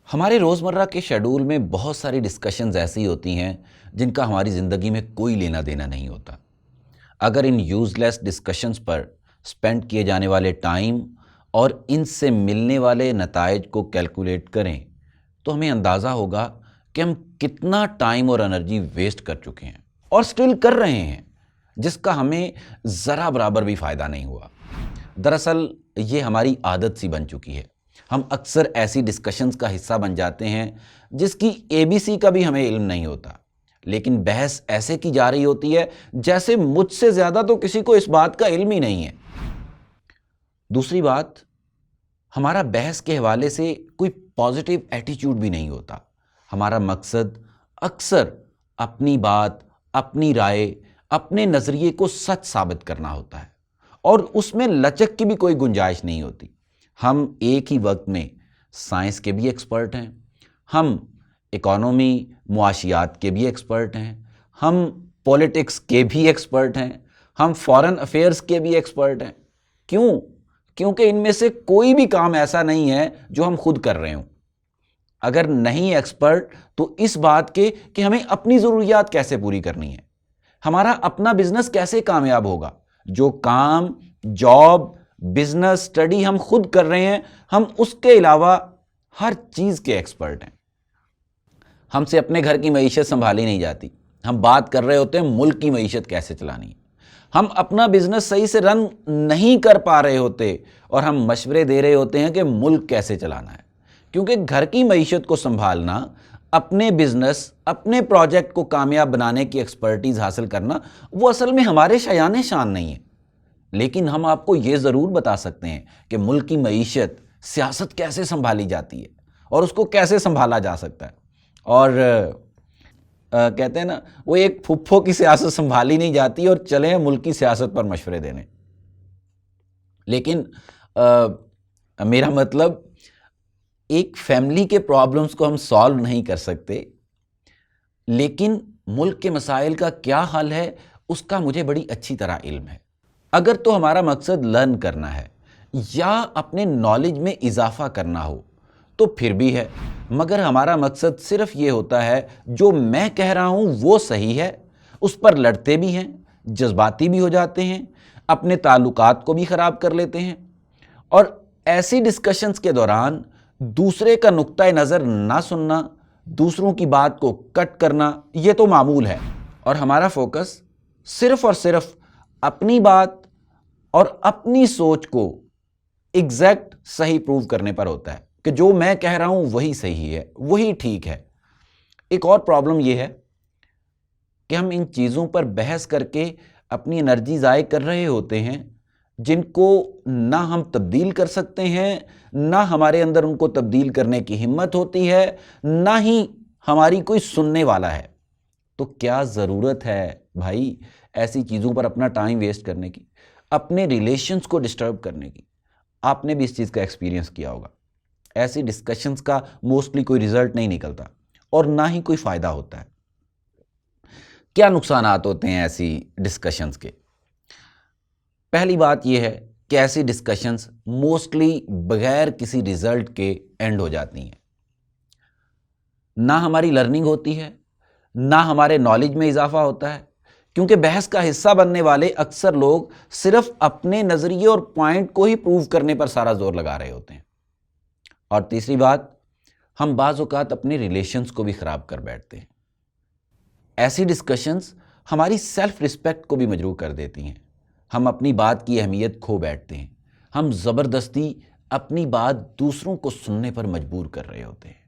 ہمارے روزمرہ کے شیڈول میں بہت ساری ڈسکشنز ایسی ہوتی ہیں جن کا ہماری زندگی میں کوئی لینا دینا نہیں ہوتا۔ اگر in use less discussions per spend کیے جانے والے ٹائم اور ان سے ملنے والے نتائج کو کیلکولیٹ کریں تو ہمیں اندازہ ہوگا کہ ہم کتنا ٹائم اور انرجی ویسٹ کر چکے ہیں اور سٹل کر رہے ہیں، جس کا ہمیں ذرا برابر بھی فائدہ نہیں ہوا۔ دراصل یہ ہماری عادت سی بن چکی ہے۔ ہم اکثر ایسی ڈسکشنز کا حصہ بن جاتے ہیں جس کی ABC کا بھی ہمیں علم نہیں ہوتا، لیکن بحث ایسے کی جا رہی ہوتی ہے جیسے مجھ سے زیادہ تو کسی کو اس بات کا علم ہی نہیں ہے۔ دوسری بات، ہمارا بحث کے حوالے سے کوئی پازیٹیو ایٹیچیوڈ بھی نہیں ہوتا۔ ہمارا مقصد اکثر اپنی بات، اپنی رائے، اپنے نظریے کو سچ ثابت کرنا ہوتا ہے، اور اس میں لچک کی بھی کوئی گنجائش نہیں ہوتی۔ ہم ایک ہی وقت میں سائنس کے بھی ایکسپرٹ ہیں، ہم اکانومی معاشیات کے بھی ایکسپرٹ ہیں، ہم پولیٹکس کے بھی ایکسپرٹ ہیں، ہم فارن افیئرز کے بھی ایکسپرٹ ہیں۔ کیونکہ ان میں سے کوئی بھی کام ایسا نہیں ہے جو ہم خود کر رہے ہوں۔ اگر نہیں ایکسپرٹ تو اس بات کے کہ ہمیں اپنی ضروریات کیسے پوری کرنی ہے، ہمارا اپنا بزنس کیسے کامیاب ہوگا۔ جو کام، جاب، بزنس، اسٹڈی ہم خود کر رہے ہیں، ہم اس کے علاوہ ہر چیز کے ایکسپرٹ ہیں۔ ہم سے اپنے گھر کی معیشت سنبھالی نہیں جاتی، ہم بات کر رہے ہوتے ہیں ملک کی معیشت کیسے چلانی ہے۔ ہم اپنا بزنس صحیح سے رن نہیں کر پا رہے ہوتے اور ہم مشورے دے رہے ہوتے ہیں کہ ملک کیسے چلانا ہے۔ کیونکہ گھر کی معیشت کو سنبھالنا، اپنے بزنس، اپنے پروجیکٹ کو کامیاب بنانے کی ایکسپرٹیز حاصل کرنا، وہ اصل میں ہمارے شایان شان نہیں ہے۔ لیکن ہم آپ کو یہ ضرور بتا سکتے ہیں کہ ملک کی معیشت، سیاست کیسے سنبھالی جاتی ہے اور اس کو کیسے سنبھالا جا سکتا ہے۔ اور کہتے ہیں نا، وہ ایک پھپھو کی سیاست سنبھالی نہیں جاتی اور چلیں ملک کی سیاست پر مشورے دینے۔ لیکن میرا مطلب، ایک فیملی کے پرابلمز کو ہم سالو نہیں کر سکتے، لیکن ملک کے مسائل کا کیا حل ہے اس کا مجھے بڑی اچھی طرح علم ہے۔ اگر تو ہمارا مقصد لرن کرنا ہے یا اپنے نالج میں اضافہ کرنا ہو تو پھر بھی ہے، مگر ہمارا مقصد صرف یہ ہوتا ہے جو میں کہہ رہا ہوں وہ صحیح ہے، اس پر لڑتے بھی ہیں، جذباتی بھی ہو جاتے ہیں، اپنے تعلقات کو بھی خراب کر لیتے ہیں، اور ایسی ڈسکشنز کے دوران دوسرے کا نقطہ نظر نہ سننا، دوسروں کی بات کو کٹ کرنا، یہ تو معمول ہے، اور ہمارا فوکس صرف اور صرف اپنی بات اور اپنی سوچ کو ایگزیکٹ صحیح پروو کرنے پر ہوتا ہے کہ جو میں کہہ رہا ہوں وہی صحیح ہے، وہی ٹھیک ہے۔ ایک اور پرابلم یہ ہے کہ ہم ان چیزوں پر بحث کر کے اپنی انرجی ضائع کر رہے ہوتے ہیں جن کو نہ ہم تبدیل کر سکتے ہیں، نہ ہمارے اندر ان کو تبدیل کرنے کی ہمت ہوتی ہے، نہ ہی ہماری کوئی سننے والا ہے۔ تو کیا ضرورت ہے بھائی ایسی چیزوں پر اپنا ٹائم ویسٹ کرنے کی، اپنے ریلیشنز کو ڈسٹرب کرنے کی؟ آپ نے بھی اس چیز کا ایکسپیرینس کیا ہوگا۔ ایسی ڈسکشنز کا موسٹلی کوئی رزلٹ نہیں نکلتا اور نہ ہی کوئی فائدہ ہوتا ہے۔ کیا نقصانات ہوتے ہیں ایسی ڈسکشنز کے؟ پہلی بات یہ ہے کہ ایسی ڈسکشنز موسٹلی بغیر کسی رزلٹ کے اینڈ ہو جاتی ہیں۔ نہ ہماری لرننگ ہوتی ہے، نہ ہمارے نالج میں اضافہ ہوتا ہے، کیونکہ بحث کا حصہ بننے والے اکثر لوگ صرف اپنے نظریے اور پوائنٹ کو ہی پروو کرنے پر سارا زور لگا رہے ہوتے ہیں۔ اور تیسری بات، ہم بعض اوقات اپنے ریلیشنز کو بھی خراب کر بیٹھتے ہیں۔ ایسی ڈسکشنز ہماری سیلف رسپیکٹ کو بھی مجروح کر دیتی ہیں۔ ہم اپنی بات کی اہمیت کھو بیٹھتے ہیں، ہم زبردستی اپنی بات دوسروں کو سننے پر مجبور کر رہے ہوتے ہیں۔